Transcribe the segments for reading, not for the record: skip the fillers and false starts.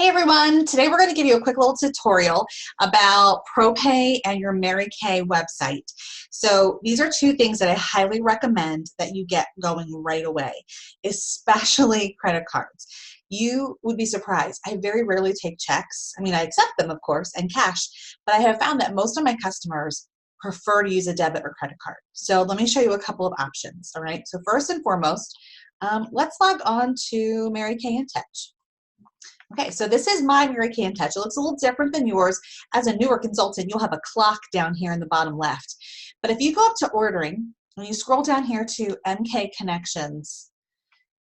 Hey everyone, today we're going to give you a quick little tutorial about Propay and your Mary Kay website. So these are two things that I highly recommend that you get going right away, especially credit cards. You would be surprised. I very rarely take checks. I mean, I accept them, of course, and cash, but I have found that most of my customers prefer to use a debit or credit card. So let me show you a couple of options, all right? So first and foremost, let's log on to Mary Kay in Touch. Okay, so this is my Mary Kay in Touch. It looks a little different than yours. As a newer consultant, you'll have a clock down here in the bottom left. But if you go up to ordering, and you scroll down here to MK Connections,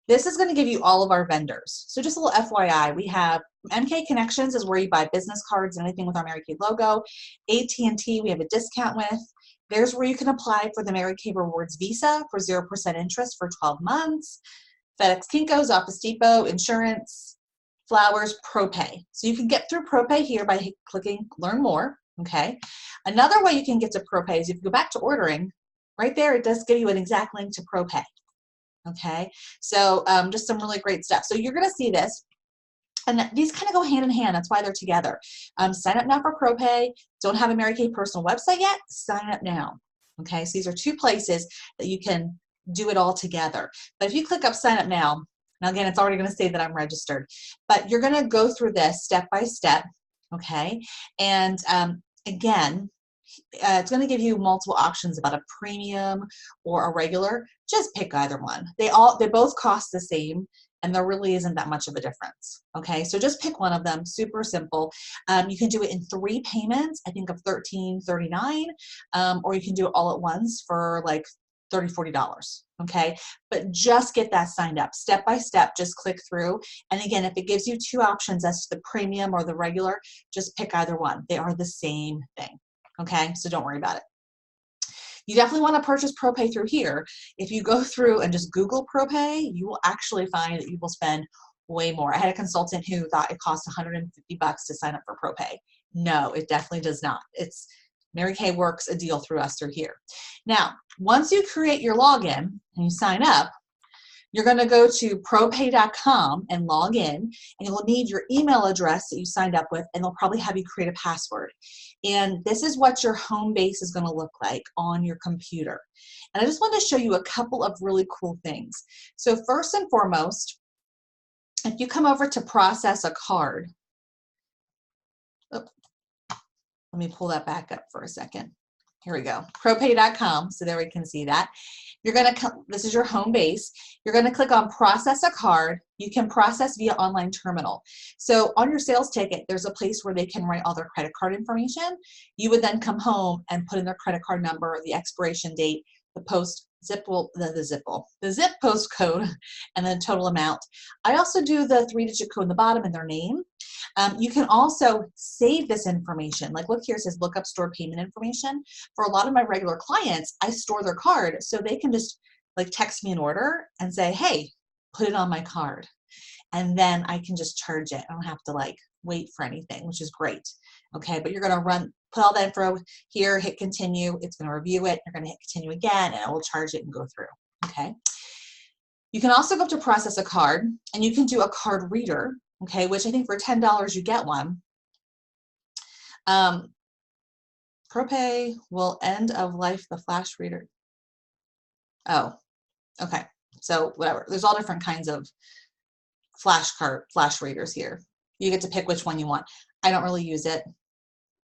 this is going to give you all of our vendors. So just a little FYI, we have MK Connections is where you buy business cards and anything with our Mary Kay logo. AT&T we have a discount with. There's where you can apply for the Mary Kay Rewards Visa for 0% interest for 12 months. FedEx Kinko's, Office Depot, insurance, Flowers, Propay. So you can get through Propay here by clicking Learn More, okay? Another way you can get to Propay is if you go back to ordering, right there it does give you an exact link to Propay, okay? So just some really great stuff. So you're gonna see this, and these kind of go hand in hand, that's why they're together. Sign up now for Propay. Don't have a Mary Kay personal website yet? Sign up now, okay? So these are two places that you can do it all together. But if you click up Sign Up Now, now again, it's already going to say that I'm registered, but you're going to go through this step by step, okay? And again, it's going to give you multiple options about a premium or a regular. Just pick either one. They both cost the same, and there really isn't that much of a difference, okay? So just pick one of them, super simple. You can do it in 3 payments, I think of $13.39, or you can do it all at once for like $30, $40, okay? But just get that signed up. Step by step, just click through. And again, if it gives you 2 options as to the premium or the regular, just pick either one. They are the same thing, okay? So don't worry about it. You definitely want to purchase Propay through here. If you go through and just Google Propay, you will actually find that you will spend way more. I had a consultant who thought it cost $150 to sign up for Propay. No, it definitely does not. Mary Kay works a deal through us through here. Now, once you create your login and you sign up, you're going to go to propay.com and log in, and you'll need your email address that you signed up with, and they'll probably have you create a password. And this is what your home base is going to look like on your computer. And I just wanted to show you a couple of really cool things. So first and foremost, if you come over to process a card, let me pull that back up for a second. Here we go, propay.com, so there we can see that. You're gonna come, this is your home base. You're gonna click on process a card. You can process via online terminal. So on your sales ticket, there's a place where they can write all their credit card information. You would then come home and put in their credit card number, the expiration date, the zip post code, and then total amount. I also do the 3-digit code in the bottom and their name. You can also save this information. Like look here, it says look up store payment information. For a lot of my regular clients, I store their card so they can just like text me an order and say, hey, put it on my card. And then I can just charge it. I don't have to like wait for anything, which is great. Okay, but you're gonna put all that info here, hit continue. It's gonna review it. You're gonna hit continue again, and it will charge it and go through, okay? You can also go to process a card, and you can do a card reader, okay, which I think for $10 you get one. Propay will end of life the flash reader. Oh, okay, so whatever. There's all different kinds of flash readers here. You get to pick which one you want. I don't really use it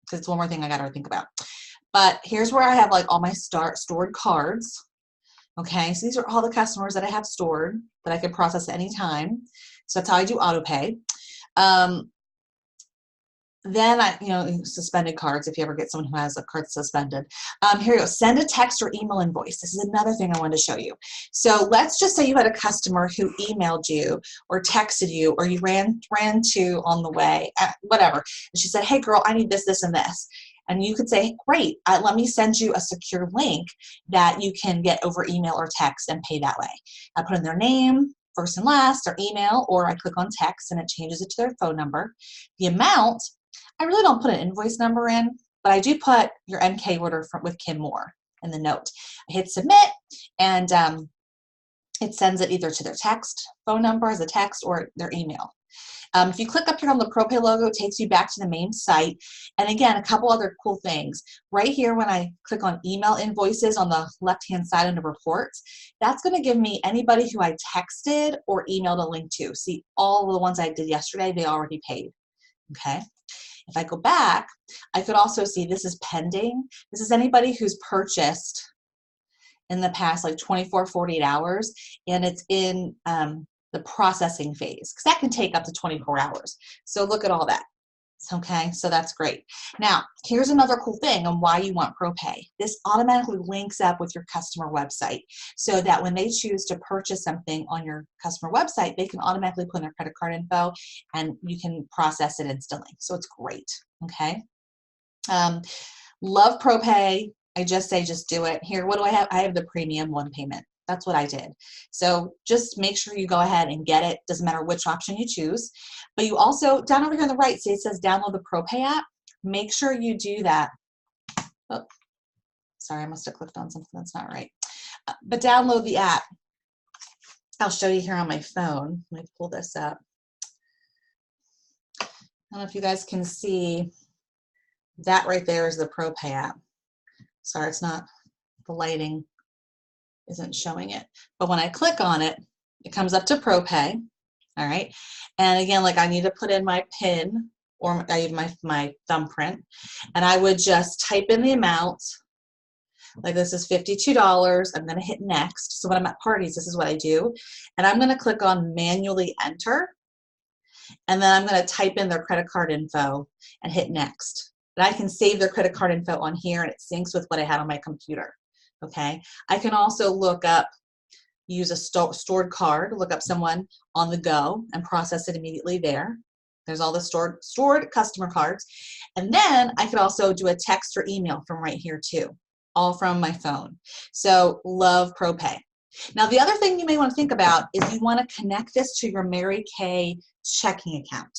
because it's one more thing I gotta think about. But here's where I have like all my stored cards. Okay, so these are all the customers that I have stored that I can process at any time. So that's how I do auto pay. Then suspended cards, if you ever get someone who has a card suspended. Here you go, send a text or email invoice. This is another thing I wanted to show you. So let's just say you had a customer who emailed you or texted you, or you ran to on the way, whatever. And she said, hey girl, I need this, this, and this. And you could say, great, let me send you a secure link that you can get over email or text and pay that way. I put in their name, first and last, their email, or I click on text and it changes it to their phone number. The amount, I really don't put an invoice number in, but I do put your MK order with Kim Moore in the note. I hit submit, and it sends it either to their phone number as a text or their email. If you click up here on the Propay logo, it takes you back to the main site. And again, a couple other cool things. Right here, when I click on email invoices on the left-hand side under reports, that's going to give me anybody who I texted or emailed a link to. See, all of the ones I did yesterday, they already paid. Okay. If I go back, I could also see this is pending. This is anybody who's purchased in the past like 24, 48 hours, and it's in the processing phase, because that can take up to 24 hours. So look at all that. Okay, so that's great. Now, here's another cool thing on why you want Propay. This automatically links up with your customer website so that when they choose to purchase something on your customer website, they can automatically put in their credit card info and you can process it instantly. So it's great, okay? Love Propay. I just say just do it. Here, what do I have? I have the premium one payment. That's what I did. So just make sure you go ahead and get it. Doesn't matter which option you choose. But you also, down over here on the right, see it says download the Propay app. Make sure you do that. Oh, sorry, I must have clicked on something that's not right. But download the app. I'll show you here on my phone. Let me pull this up. I don't know if you guys can see that right there is the Propay app. Sorry, it's not, the lighting isn't showing it. But when I click on it, it comes up to Propay. All right. And again, like I need to put in my PIN or I have my thumbprint, and I would just type in the amount. Like this is $52. I'm going to hit next. So when I'm at parties, this is what I do. And I'm going to click on manually enter. And then I'm going to type in their credit card info and hit next. But I can save their credit card info on here and it syncs with what I had on my computer. Okay. I can also look up, use a stored card, look up someone on the go and process it immediately there. There's all the stored customer cards. And then I could also do a text or email from right here too, all from my phone. So love Propay. Now the other thing you may want to think about is you want to connect this to your Mary Kay checking account.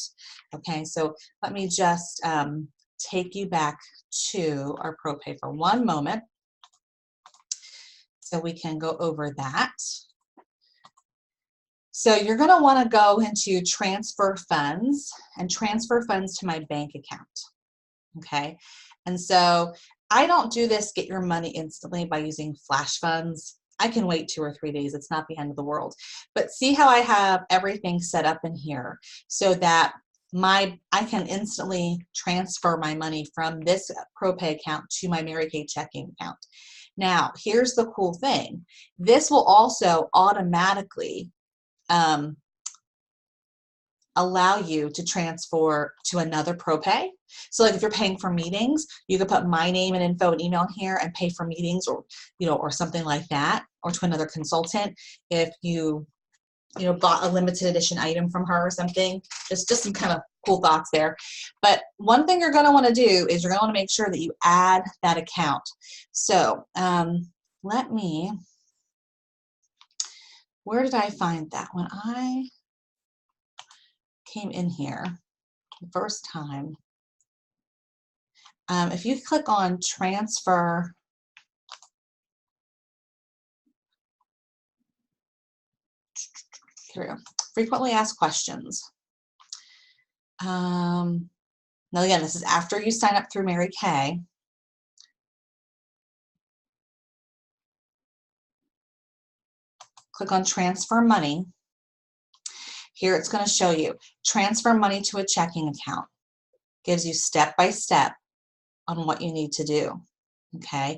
Okay, so let me just take you back to our Propay for one moment so we can go over that. So you're going to want to go into transfer funds and transfer funds to my bank account. Okay, and so I don't do this get your money instantly by using flash funds. I can wait 2 or 3 days. It's not the end of the world. But see how I have everything set up in here so that I can instantly transfer my money from this Propay account to my Mary Kay checking account. Now, here's the cool thing. This will also automatically allow you to transfer to another Propay. So like if you're paying for meetings, you could put my name and info and email in here and pay for meetings or, or something like that, or to another consultant if you bought a limited edition item from her or something. Just some kind of cool thoughts there. But one thing you're going to want to do is you're going to want to make sure that you add that account. So where did I find that? When I came in here the first time, if you click on transfer, here we go, frequently asked questions. Now again, this is after you sign up through Mary Kay. Click on transfer money. Here it's going to show you transfer money to a checking account. Gives you step by step on what you need to do. Okay,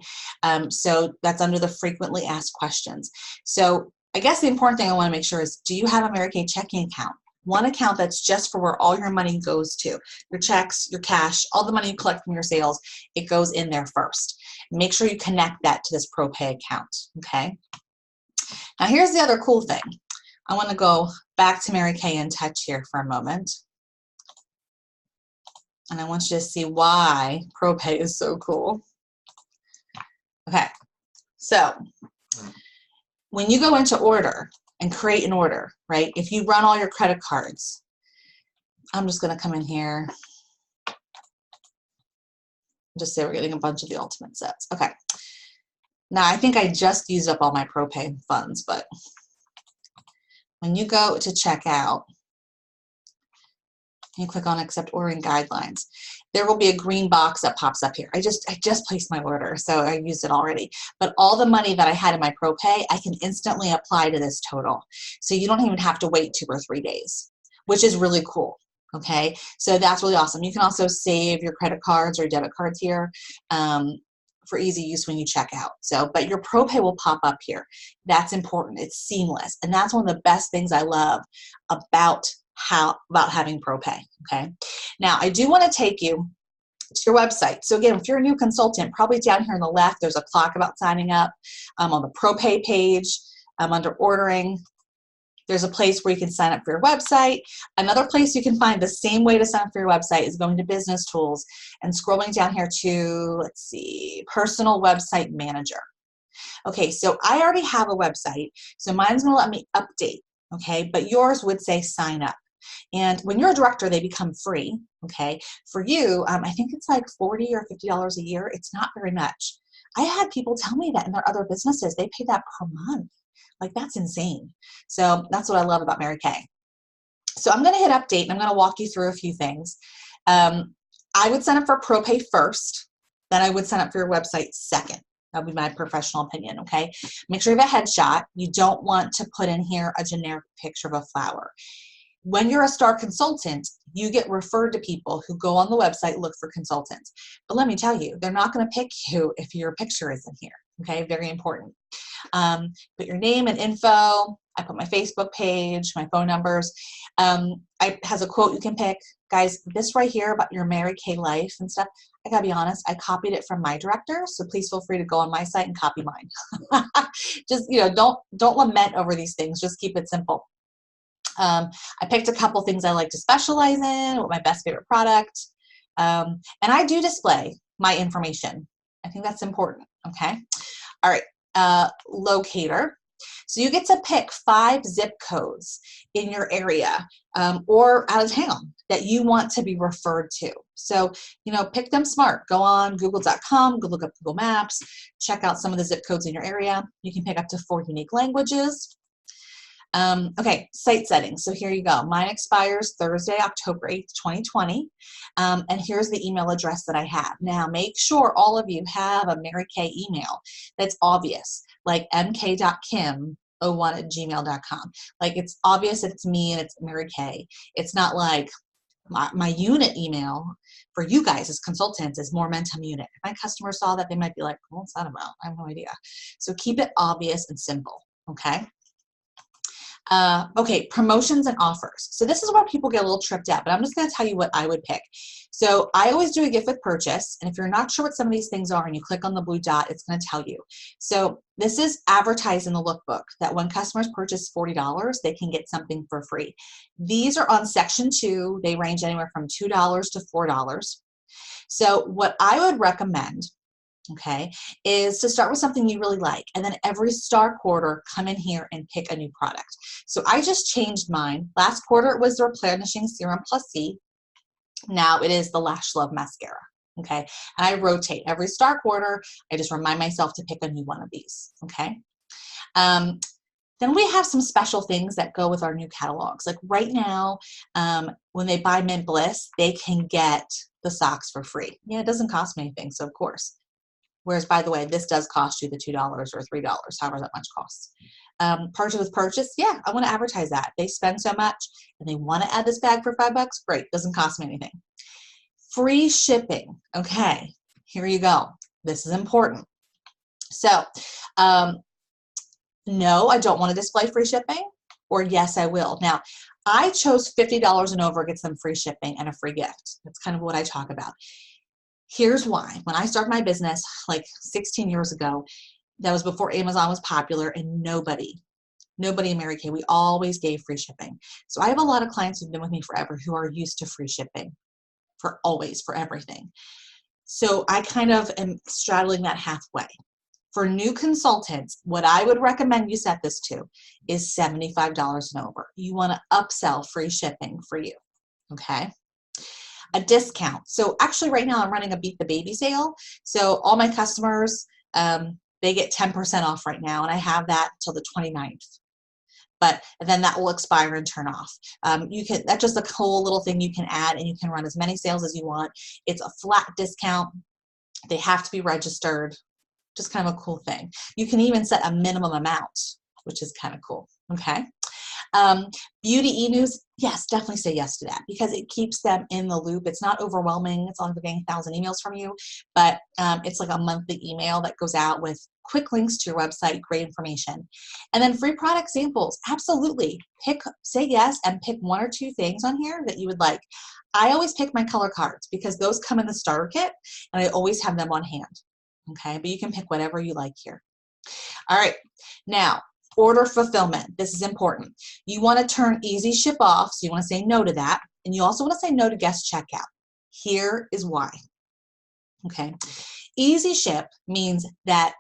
so that's under the frequently asked questions. So I guess the important thing I want to make sure is, do you have a Mary Kay checking account? One account that's just for where all your money goes to. Your checks, your cash, all the money you collect from your sales, it goes in there first. Make sure you connect that to this Propay account, okay? Now here's the other cool thing. I want to go back to Mary Kay in Touch here for a moment. And I want you to see why Propay is so cool. Okay, so when you go into order and create an order, right? If you run all your credit cards, I'm just going to come in here. Just say we're getting a bunch of the ultimate sets. Okay. Now I think I just used up all my Propay funds, but when you go to checkout, You click on accept ordering guidelines. There will be a green box that pops up here. I just placed my order, so I used it already. But all the money that I had in my Propay, I can instantly apply to this total. So you don't even have to wait 2 or 3 days, which is really cool. Okay, so that's really awesome. You can also save your credit cards or debit cards here for easy use when you check out. So, but your Propay will pop up here. That's important. It's seamless, and that's one of the best things I love about having Propay. Okay, now I do want to take you to your website. So again, if you're a new consultant, probably down here on the left, there's a clock about signing up. On the Propay page, under ordering, there's a place where you can sign up for your website. Another place you can find the same way to sign up for your website is going to business tools and scrolling down here to, let's see, personal website manager. Okay, so I already have a website, so mine's going to let me update. Okay, but yours would say sign up. And when you're a director, they become free. Okay, for you, I think it's like $40 or $50 a year. It's not very much. I had people tell me that in their other businesses, they pay that per month. Like, that's insane. So that's what I love about Mary Kay. So I'm going to hit update, and I'm going to walk you through a few things. I would sign up for Propay first, then I would sign up for your website second. That would be my professional opinion, okay? Make sure you have a headshot. You don't want to put in here a generic picture of a flower. When you're a star consultant, you get referred to people who go on the website, look for consultants. But let me tell you, they're not going to pick you if your picture isn't here, okay? Very important. Put your name and info. I put my Facebook page, my phone numbers. It has a quote you can pick. Guys, this right here about your Mary Kay life and stuff, I gotta be honest, I copied it from my director, so please feel free to go on my site and copy mine. Just, you know, don't lament over these things. Just keep it simple. I picked a couple things I like to specialize in, what my best favorite product, and I do display my information. I think that's important, okay? All right, locator. So you get to pick 5 zip codes in your area or out of town that you want to be referred to. So, you know, pick them smart. Go on google.com, go look up Google Maps, check out some of the zip codes in your area. You can pick up to 4 unique languages. Okay, site settings. So here you go. Mine expires Thursday, October 8th, 2020. And here's the email address that I have. Now, make sure all of you have a Mary Kay email that's obvious, like mk.kim01@gmail.com. Like, it's obvious that it's me and it's Mary Kay. It's not like my unit email for you guys as consultants is Momentum Unit. If my customers saw that, they might be like, what's that about? I have no idea. So keep it obvious and simple, okay? Okay, promotions and offers. So this is where people get a little tripped out, but I'm just going to tell you what I would pick. So I always do a gift with purchase, and if you're not sure what some of these things are and you click on the blue dot, it's going to tell you. So this is advertised in the lookbook that when customers purchase $40, they can get something for free. These are on section 2. They range anywhere from $2 to $4. So what I would recommend, okay, is to start with something you really like, and then every star quarter come in here and pick a new product. So I just changed mine. Last quarter it was the Replenishing Serum Plus C. Now it is the Lash Love Mascara, okay? And I rotate every star quarter. I just remind myself to pick a new one of these, okay? Then we have some special things that go with our new catalogs. Like right now, when they buy Mint Bliss, they can get the socks for free. Yeah, it doesn't cost me anything, so of course. Whereas, by the way, this does cost you the $2 or $3, however that much costs. Purchase with purchase, yeah, I want to advertise that. They spend so much and they want to add this bag for $5, great, doesn't cost me anything. Free shipping, okay, here you go. This is important. So, no, I don't want to display free shipping, or yes, I will. Now, I chose $50 and over gets them free shipping and a free gift. That's kind of what I talk about. Here's why. When I started my business like 16 years ago, that was before Amazon was popular, and nobody in Mary Kay, we always gave free shipping. So I have a lot of clients who've been with me forever who are used to free shipping for always, for everything. So I kind of am straddling that halfway. For new consultants, what I would recommend you set this to is $75 and over. You want to upsell free shipping for you, okay? A discount. So actually right now I'm running a Beat the Baby sale. So all my customers, they get 10% off right now, and I have that till the 29th. but then that will expire and turn off. That's just a cool little thing you can add, and you can run as many sales as you want. It's a flat discount. They have to be registered. Just kind of a cool thing. You can even set a minimum amount, which is kind of cool. Okay. Beauty e-news, yes, definitely say yes to that because it keeps them in the loop. It's not overwhelming. It's not like they're getting 1,000 emails from you, but it's like a monthly email that goes out with quick links to your website, great information. And then free product samples, absolutely. Say yes and pick 1 or 2 things on here that you would like. I always pick my color cards because those come in the starter kit and I always have them on hand. Okay, but you can pick whatever you like here. All right, now, order fulfillment. This is important. You want to turn easy ship off, so you want to say no to that, and you also want to say no to guest checkout. Here is why. Okay, easy ship means that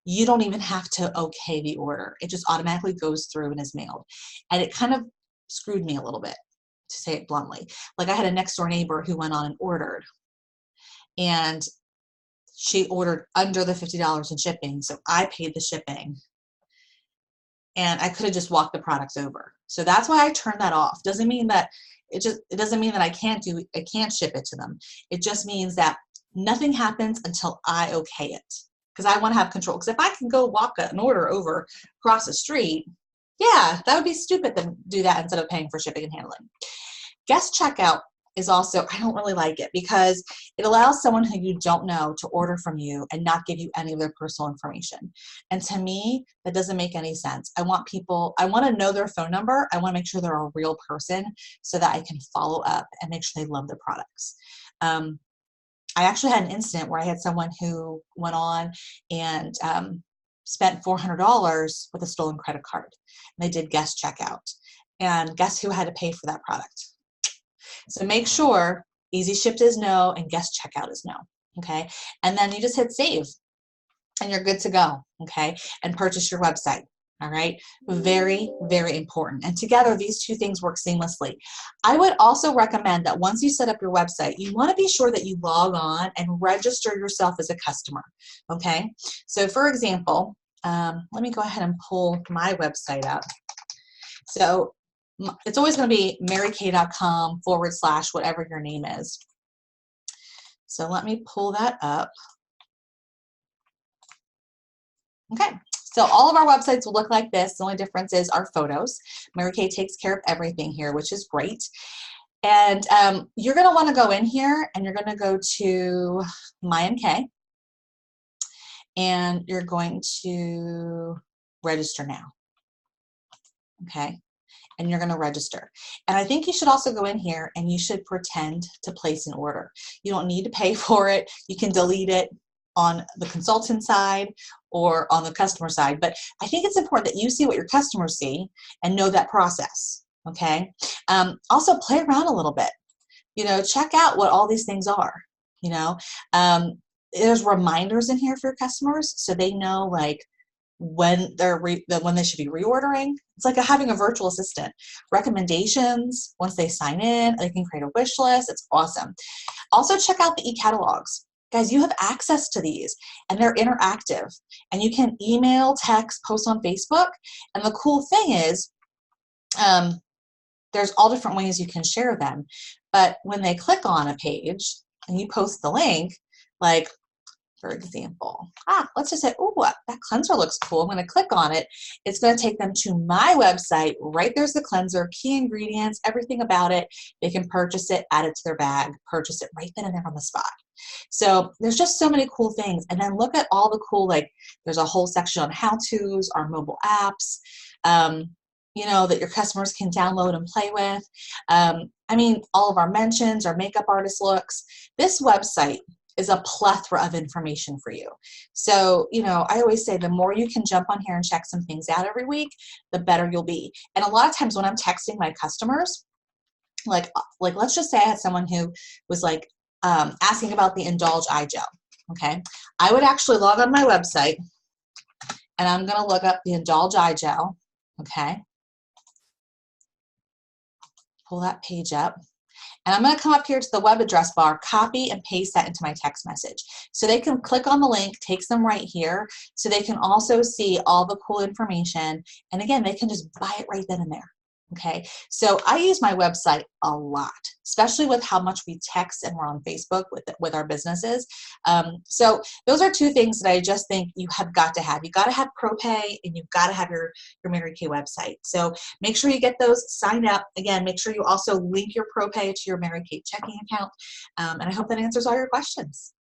you don't even have to okay the order. It just automatically goes through and is mailed, and it kind of screwed me a little bit, to say it bluntly. Like I had a next door neighbor who went on and ordered, and she ordered under the $50 in shipping, so I paid the shipping. And I could have just walked the products over. So that's why I turned that off. Doesn't mean that it doesn't mean that I can't ship it to them. It just means that nothing happens until I okay it. Because I want to have control. Because if I can go walk an order over across the street, yeah, that would be stupid to do that instead of paying for shipping and handling. Guest checkout is also, I don't really like it because it allows someone who you don't know to order from you and not give you any of their personal information. And to me, that doesn't make any sense. I want to know their phone number. I want to make sure they're a real person so that I can follow up and make sure they love the products. I actually had an incident where I had someone who went on and spent $400 with a stolen credit card. And they did guest checkout. And guess who had to pay for that product? So make sure easy shipped is no and guest checkout is no, okay? And then you just hit save and you're good to go, okay? And purchase your website, all right? Very, very important. And together, these 2 things work seamlessly. I would also recommend that once you set up your website, you wanna be sure that you log on and register yourself as a customer, okay? So for example, let me go ahead and pull my website up. So it's always going to be marykay.com / whatever your name is. So let me pull that up. Okay, so all of our websites will look like this. The only difference is our photos. Mary Kay takes care of everything here, which is great. And you're going to want to go in here and you're going to go to MyMK and you're going to register now. Okay. And you're going to register. And I think you should also go in here and you should pretend to place an order. You don't need to pay for it. You can delete it on the consultant side or on the customer side. But I think it's important that you see what your customers see and know that process. Okay. Also play around a little bit. You know, check out what all these things are. You know, there's reminders in here for your customers so they know like when they should be reordering. It's like having a virtual assistant. Recommendations, once they sign in, they can create a wish list. It's awesome. Also check out the e-catalogs. Guys, you have access to these and they're interactive and you can email, text, post on Facebook. And the cool thing is there's all different ways you can share them. But when they click on a page and you post the link, like for example, let's just say, oh, that cleanser looks cool. I'm going to click on it. It's going to take them to my website. Right there's the cleanser, key ingredients, everything about it. They can purchase it, add it to their bag, purchase it right then and there on the spot. So there's just so many cool things. And then look at all the cool, like there's a whole section on how-tos, our mobile apps, you know, that your customers can download and play with. I mean, all of our mentions, our makeup artist looks. This website is a plethora of information for you. So, you know, I always say the more you can jump on here and check some things out every week, the better you'll be. And a lot of times when I'm texting my customers, like let's just say I had someone who was like asking about the Indulge Eye Gel, okay? I would actually log on my website and I'm gonna look up the Indulge Eye Gel, okay? Pull that page up. And I'm going to come up here to the web address bar, copy and paste that into my text message. So they can click on the link, takes them right here, so they can also see all the cool information. And again, they can just buy it right then and there. Okay, so I use my website a lot, especially with how much we text and we're on Facebook with our businesses. So those are two things that I just think you have got to have. You got to have Propay and you've got to have your Mary Kay website. So make sure you get those signed up. Again, make sure you also link your Propay to your Mary Kay checking account. And I hope that answers all your questions.